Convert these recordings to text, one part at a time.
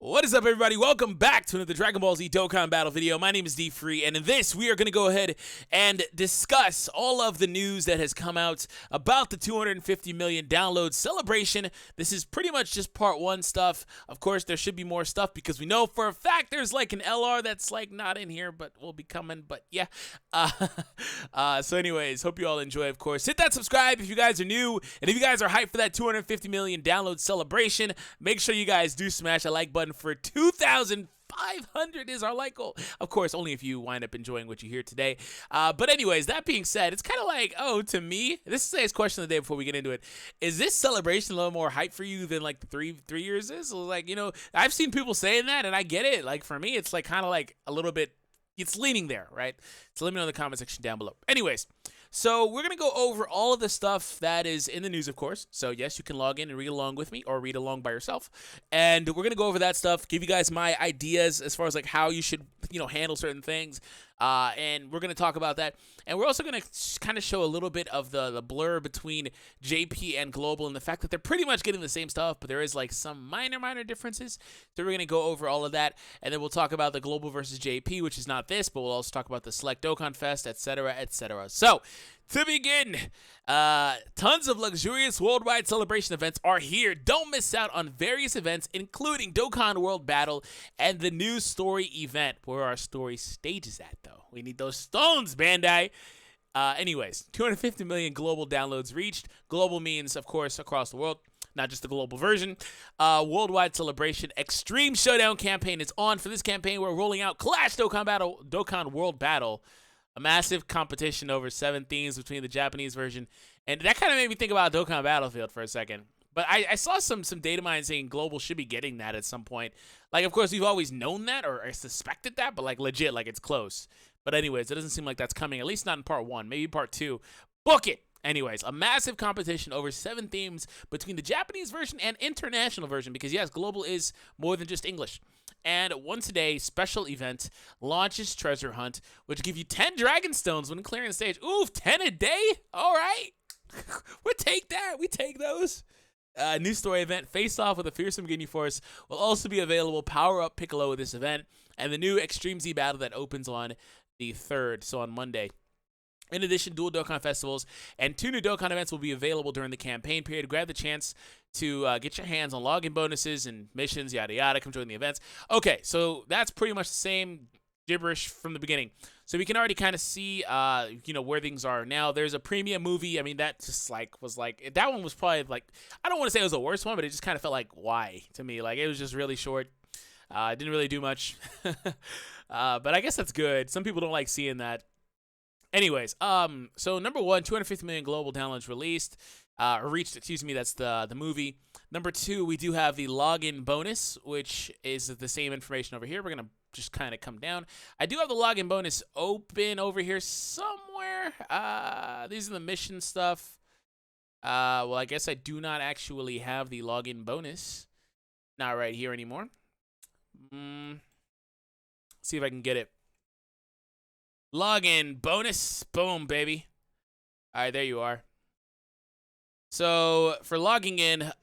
What is up, everybody? Welcome back to another Dragon Ball Z Dokkan battle video. My name is DFree, and in this, we are going to go ahead and discuss all of the news that has come out about the 250 million download celebration. This is pretty much just part one stuff. Of course, there should be more stuff because we know for a fact there's like an LR that's like not in here, but will be coming. But yeah. So anyways, hope you all enjoy, of course. Hit that subscribe if you guys are new, and if you guys are hyped for that 250 million download celebration, make sure you guys do smash that like button for 2,500 is our like goal. Of course, only if you wind up enjoying what you hear today. But anyways, that being said, it's kind of like, to me, this is today's question of the day before we get into it. Is this celebration a little more hype for you than like the three years is? So like, I've seen people saying that, and I get it. Like for me, it's like kind of like a little bit, it's leaning there, right? So let me know in the comment section down below. Anyways, so we're going to go over all of the stuff that is in the news, of course. So yes, you can log in and read along with me or read along by yourself. And we're going to go over that stuff, give you guys my ideas as far as like how you should, handle certain things. And we're going to talk about that. And we're also going to kind of show a little bit of the blur between JP and Global and the fact that they're pretty much getting the same stuff, but there is like some minor differences. So we're going to go over all of that. And then we'll talk about the Global versus JP, which is not this, but we'll also talk about the Select Dokkan Fest, etc., etc. So to begin, tons of luxurious worldwide celebration events are here. Don't miss out on various events, including Dokkan World Battle and the new story event. Where our story stage is at, though. We need those stones, Bandai. Anyways, 250 million global downloads reached. Global means, of course, across the world, not just the global version. Worldwide celebration Extreme Showdown campaign is on. For this campaign, we're rolling out Clash Dokkan World Battle, a massive competition over 7 themes between the Japanese version. And that kind of made me think about Dokkan Battlefield for a second. But I saw some data mine saying Global should be getting that at some point. Like, of course, we've always known that or suspected that, but like legit, like it's close. But anyways, it doesn't seem like that's coming, at least not in part 1, maybe part 2. Book it! Anyways, a massive competition over 7 themes between the Japanese version and international version, because yes, Global is more than just English. And once a day special event launches Treasure Hunt, which give you 10 Dragon Stones when clearing the stage. Ooh, 10 a day? All right. We'll take that. We take those. New story event, Face Off with a Fearsome Ginyu Force, will also be available. Power up Piccolo with this event. And the new Extreme Z battle that opens on the 3rd, so on Monday. In addition, dual Dokkan festivals and 2 new Dokkan events will be available during the campaign period. Grab the chance to get your hands on login bonuses and missions, yada yada. Come join the events. Okay, so that's pretty much the same gibberish from the beginning. So we can already kind of see, where things are now. There's a premium movie. I mean, that just was that one was probably like, I don't want to say it was the worst one, but it just kind of felt like, why to me? Like, it was just really short. Didn't really do much. But I guess that's good. Some people don't like seeing that. Anyways, so number 1, 250 million global downloads reached, that's the movie. Number 2, we do have the login bonus, which is the same information over here. We're going to just kind of come down. I do have the login bonus open over here somewhere. These are the mission stuff. Well, I guess I do not actually have the login bonus. Not right here anymore. See if I can get it. Login bonus. Boom, baby. All right, there you are. So for logging in,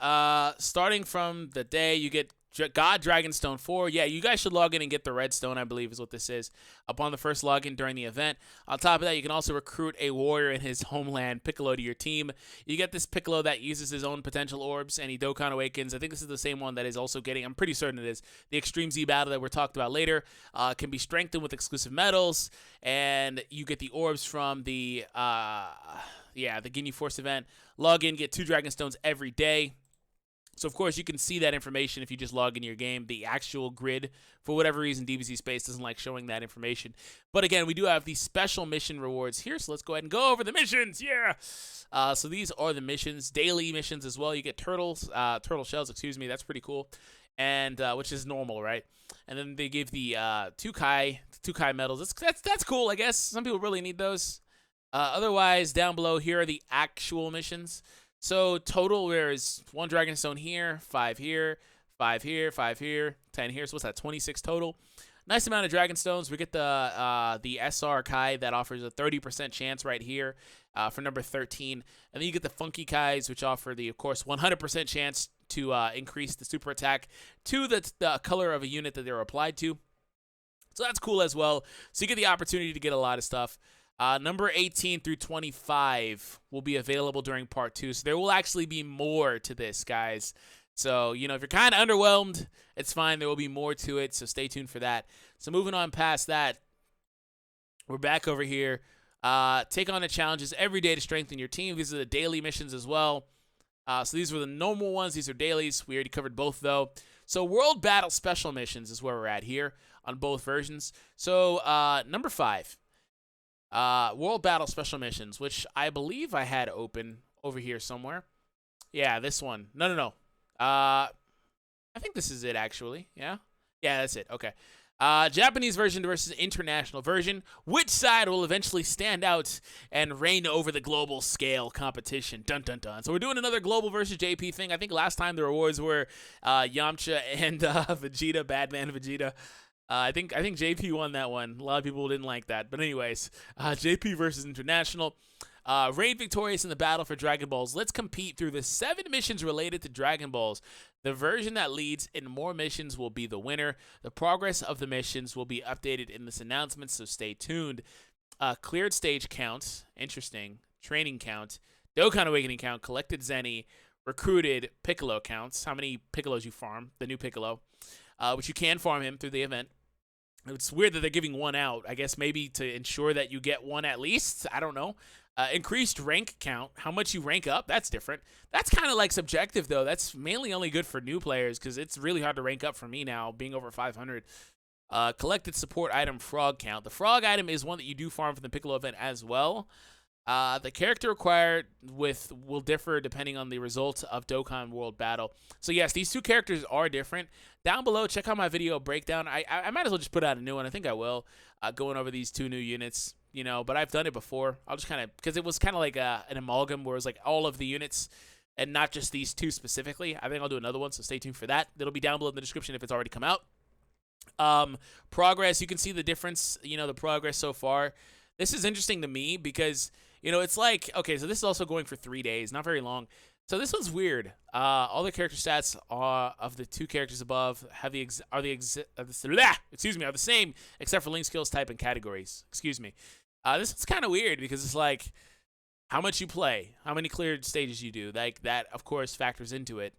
starting from the day you get God Dragonstone 4. Yeah, you guys should log in and get the Redstone, I believe is what this is, upon the first login during the event. On top of that, you can also recruit a warrior in his homeland, Piccolo, to your team. You get this Piccolo that uses his own potential orbs, and he Dokkan Awakens. I think this is the same one that is also getting, I'm pretty certain it is, the Extreme Z battle that we're talked about later. Can be strengthened with exclusive medals, and you get the orbs from the Ginyu Force event. Log in, get 2 Dragon Stones every day. So, of course, you can see that information if you just log into your game. The actual grid, for whatever reason, DBZ Space doesn't like showing that information. But, again, we do have these special mission rewards here. So, let's go ahead and go over the missions. Yeah! So, these are the missions. Daily missions as well. You get turtle shells, That's pretty cool. And, which is normal, right? And then they give the 2 Kai medals. That's cool, I guess. Some people really need those. Otherwise, down below, here are the actual missions. So total, there is 1 Dragon Stone here, 5 here, 5 here, 5 here, 10 here. So what's that? 26 total. Nice amount of Dragon Stones. We get the SR Kai that offers a 30% chance right here for number 13. And then you get the Funky Kais, which offer the, of course, 100% chance to increase the super attack to the color of a unit that they were applied to. So that's cool as well. So you get the opportunity to get a lot of stuff. Number 18 through 25 will be available during part 2. So there will actually be more to this, guys. So, you know, if you're kind of underwhelmed, it's fine. There will be more to it, so stay tuned for that. So moving on past that, we're back over here. Take on the challenges every day to strengthen your team. These are the daily missions as well. So these were the normal ones. These are dailies. We already covered both, though. So World Battle Special Missions is where we're at here on both versions. So number 5, World Battle Special Missions, which I believe I had open over here somewhere. Yeah, this one. No. I think this is it, actually. Yeah, that's it. Okay. Japanese version versus international version. Which side will eventually stand out and reign over the global scale competition? Dun dun dun. So we're doing another global versus JP thing. I think last time the rewards were Yamcha and Vegeta, Badman Vegeta. I think JP won that one. A lot of people didn't like that. But anyways, JP versus international. Reign victorious in the battle for Dragon Balls. Let's compete through the 7 missions related to Dragon Balls. The version that leads in more missions will be the winner. The progress of the missions will be updated in this announcement, so stay tuned. Cleared stage count, interesting. Training count, Dokkan Awakening count, collected Zenny, recruited Piccolo counts, how many Piccolos you farm, the new Piccolo, which you can farm him through the event. It's weird that they're giving one out. I guess maybe to ensure that you get one at least. I don't know. Increased rank count, how much you rank up, that's different. That's kind of like subjective, though. That's mainly only good for new players because it's really hard to rank up for me now, being over 500. Collected support item frog count. The frog item is one that you do farm for the Piccolo event as well. The character required will differ depending on the result of Dokkan World Battle. So yes, these 2 characters are different. Down below, check out my video breakdown. I might as well just put out a new one. I think I will, going over these 2 new units. You know, but I've done it before. I'll just kind of, because it was kind of like an amalgam where it was like all of the units and not just these 2 specifically. I think I'll do another one, so stay tuned for that. It'll be down below in the description if it's already come out. Progress, you can see the difference, you know, the progress so far. This is interesting to me because, you know, it's like, okay, so this is also going for 3 days, not very long. So this one's weird. All the character stats of the 2 characters above are the same except for link skills type and categories. Excuse me. This is kind of weird because it's like how much you play, how many cleared stages you do. Like that, of course, factors into it.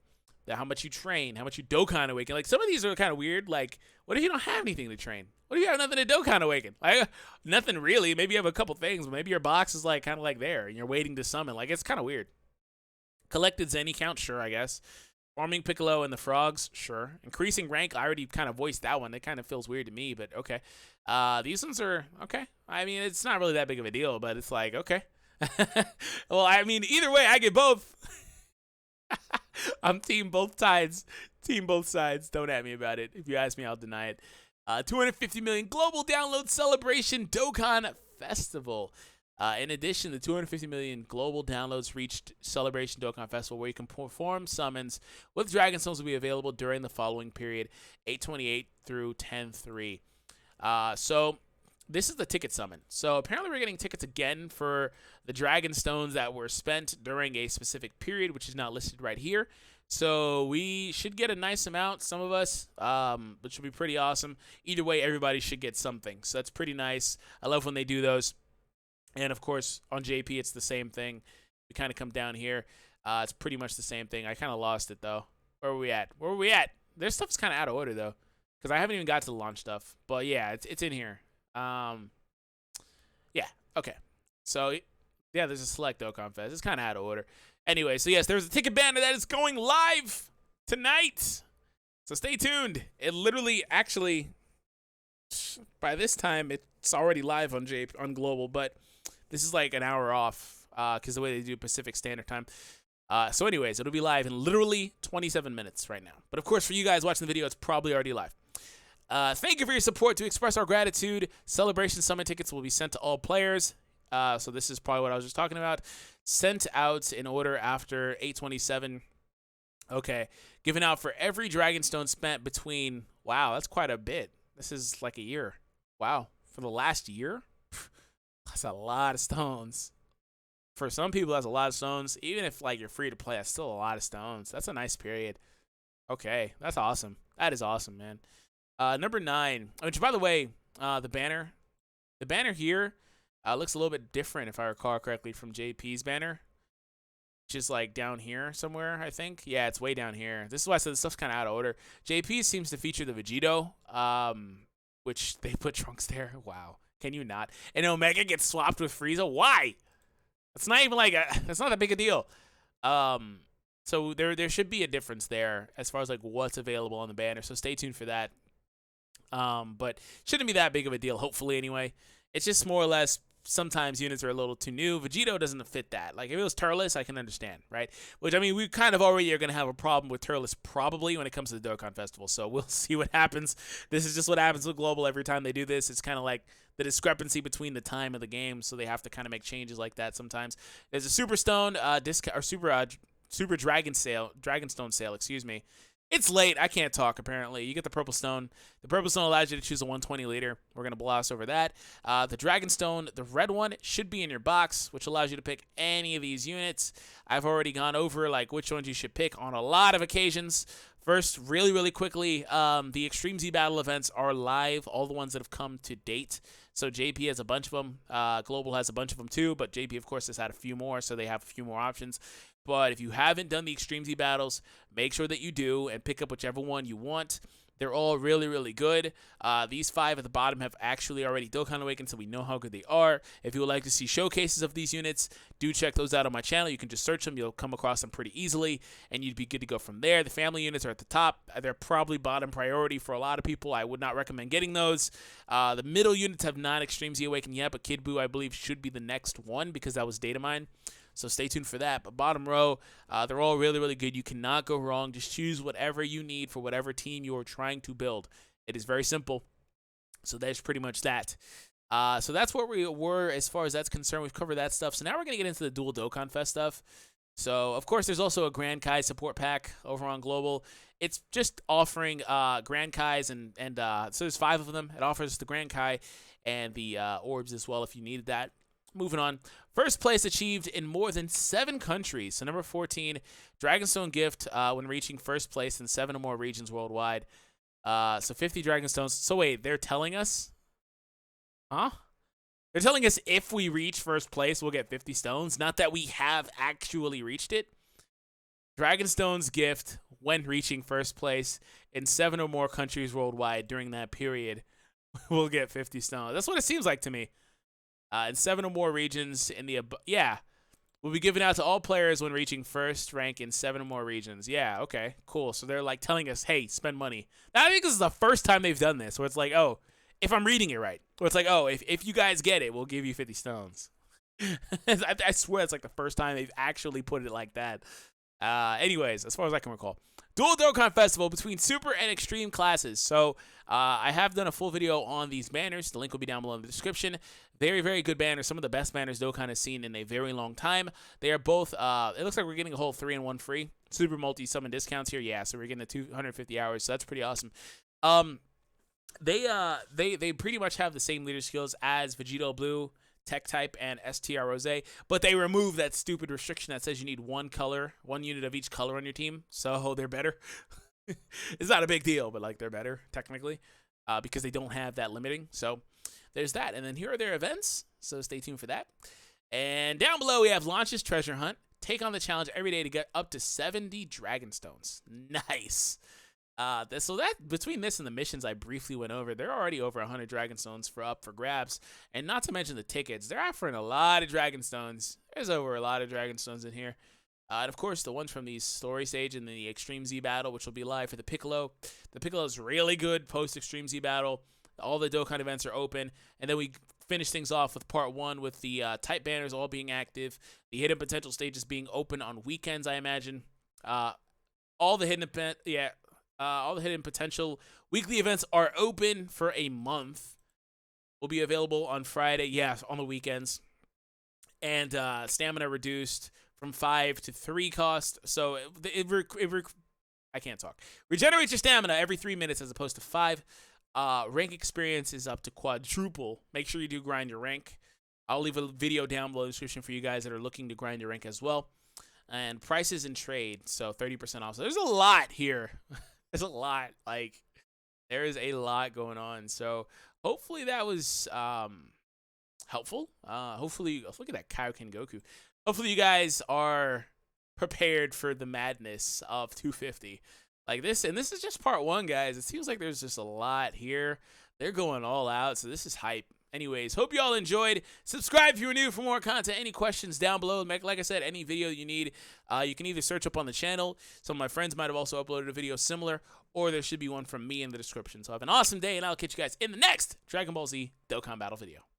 How much you train, how much you Dokkan Awaken. Like some of these are kind of weird. Like, what if you don't have anything to train? What if you have nothing to Dokkan Awaken? Like nothing really. Maybe you have a couple things, but maybe your box is like kind of like there and you're waiting to summon. Like it's kind of weird. Collected Zenny count, sure, I guess. Farming Piccolo and the frogs, sure. Increasing rank, I already kind of voiced that one. That kind of feels weird to me, but okay. These ones are okay. I mean, it's not really that big of a deal, but it's like, okay. Well, I mean, either way, I get both. I'm team both sides. Team both sides. Don't at me about it. If you ask me, I'll deny it. 250 million global download celebration Dokkan Festival. In addition, the 250 million global downloads reached Celebration Dokkan Festival, where you can perform summons with Dragon Stones will be available during the following period, 8/28 through 10/3. So this is the ticket summon. So apparently we're getting tickets again for the Dragon Stones that were spent during a specific period, which is not listed right here. So we should get a nice amount, some of us, which will be pretty awesome. Either way, everybody should get something. So that's pretty nice. I love when they do those. And, of course, on JP, it's the same thing. We kind of come down here. It's pretty much the same thing. I kind of lost it, though. Where were we at? Their stuff's kind of out of order, though, because I haven't even got to the launch stuff. But, yeah, it's in here. Yeah, okay. So, yeah, there's a select Dokkan Fest. It's kind of out of order. Anyway, so, yes, there's a ticket banner that is going live tonight. So, stay tuned. It literally, actually, by this time, it's already live on Global, but this is like an hour off because the way they do Pacific Standard Time. So anyways, it'll be live in literally 27 minutes right now. But of course, for you guys watching the video, it's probably already live. Thank you for your support. To express our gratitude, Celebration Summit tickets will be sent to all players. So this is probably what I was just talking about. Sent out in order after 8/27. Okay. Given out for every Dragon Stone spent between... Wow, that's quite a bit. This is like a year. Wow. For the last year? That's a lot of stones. For some people, that's a lot of stones. Even if like you're free to play, that's still a lot of stones. That's a nice period. Okay, that's awesome. That is awesome, man. Number 9, which by the way, the banner here looks a little bit different if I recall correctly from JP's banner, which is like down here somewhere, I think. Yeah, it's way down here. This is why I said this stuff's kind of out of order. JP seems to feature the Vegito, which they put Trunks there. Wow, can you not? And Omega gets swapped with Frieza. Why? It's not even like that's not that big a deal. So there should be a difference there as far as like what's available on the banner. So stay tuned for that. But shouldn't be that big of a deal, hopefully anyway. It's just more or less sometimes units are a little too new. Vegito doesn't fit that. Like if it was Turles, I can understand, right? Which I mean, we kind of already are going to have a problem with Turles probably when it comes to the Dokkan Festival. So we'll see what happens. This is just what happens with Global every time they do this. It's kind of like the discrepancy between the time of the game, so they have to kind of make changes like that sometimes. There's a Super Stone discount or Super Dragonstone sale, excuse me. It's late. I can't talk, apparently. You get the Purple Stone. The Purple Stone allows you to choose a 120 liter. We're going to gloss over that. The Dragonstone, the red one, should be in your box, which allows you to pick any of these units. I've already gone over like which ones you should pick on a lot of occasions. First, really quickly, the Extreme Z Battle events are live, all the ones that have come to date. So JP has a bunch of them. Global has a bunch of them too, but JP, of course, has had a few more, so they have a few more options. But if you haven't done the Extreme Z battles, make sure that you do and pick up whichever one you want. They're all really good. These 5 at the bottom have actually already Dokkan Awakened, so we know how good they are. If you would like to see showcases of these units, do check those out on my channel. You can just search them. You'll come across them pretty easily, and you'd be good to go from there. The family units are at the top. They're probably bottom priority for a lot of people. I would not recommend getting those. The middle units have not Extreme Z Awakened yet, but Kid Buu, I believe, should be the next one because that was data mine. So stay tuned for that. But bottom row, they're all really good. You cannot go wrong. Just choose whatever you need for whatever team you are trying to build. It is very simple. So that's pretty much that. So that's where we were as far as that's concerned. We've covered that stuff. So now we're going to get into the Dual Dokkan Fest stuff. So, of course, there's also a Grand Kai support pack over on Global. It's just offering Grand Kais, and so there's 5 of them. It offers the Grand Kai and the orbs as well if you needed that. Moving on. First place achieved in more than 7 countries. So number 14, Dragonstone gift when reaching first place in 7 or more regions worldwide. So 50 Dragonstones. So wait, they're telling us? Huh? They're telling us if we reach first place, we'll get 50 stones. Not that we have actually reached it. Dragonstone's gift when reaching first place in 7 or more countries worldwide during that period, we'll get 50 stones. That's what it seems like to me. In 7 or more regions in the will be given out to all players when reaching first rank in 7 or more regions. Yeah, okay, cool. So they're like telling us, hey, spend money. Now, I think this is the first time they've done this, where it's like, oh, if I'm reading it right, where it's like, oh, if you guys get it, we'll give you 50 stones. I swear it's like the first time they've actually put it like that. Anyways, as far as I can recall. Dual Dokkan Festival between Super and Extreme classes. So I have done a full video on these banners. The link will be down below in the description. Very good banners. Some of the best banners Dokkan has seen in a very long time. They are both, it looks like we're getting a whole 3-in-1 free. Super multi-summon discounts here. Yeah, so we're getting the 250 hours. So that's pretty awesome. They pretty much have the same leader skills as Vegito Blue, Tech Type, and STR Rose, but they remove that stupid restriction that says you need one unit of each color on your team, so they're better. It's not a big deal, but like they're better technically because they don't have that limiting. So there's that, and then here are their events, so stay tuned for that. And down below we have Launch's Treasure Hunt. Take on the challenge every day to get up to 70 Dragonstones. Nice. So that between this and the missions I briefly went over, they're already over 100 Dragonstones up for grabs, and not to mention the tickets. They're offering a lot of Dragonstones. There's over a lot of Dragonstones in here, and of course the ones from the story stage and the Extreme Z battle, which will be live for the Piccolo. The Piccolo is really good post Extreme Z battle. All the Dokkan events are open, and then we finish things off with part 1 with the type banners all being active, the hidden potential stages being open on weekends, I imagine. All the hidden all the hidden potential weekly events are open for a month. Will be available on Friday, on the weekends. And stamina reduced from 5 to 3 cost. So I can't talk. Regenerates your stamina every 3 minutes as opposed to 5. Rank experience is up to quadruple. Make sure you do grind your rank. I'll leave a video down below in the description for you guys that are looking to grind your rank as well. And prices and trade, so 30% off. So there's a lot here. There's a lot. Like, there is a lot going on. So hopefully that was helpful. Hopefully, look at that Kaioken Goku. Hopefully you guys are prepared for the madness of 250 like this. And this is just part 1, guys. It seems like there's just a lot here. They're going all out, so this is hype. Anyways, hope you all enjoyed. Subscribe if you're new for more content. Any questions down below? Like I said, any video you need, you can either search up on the channel. Some of my friends might have also uploaded a video similar, or there should be one from me in the description. So have an awesome day, and I'll catch you guys in the next Dragon Ball Z Dokkan Battle video.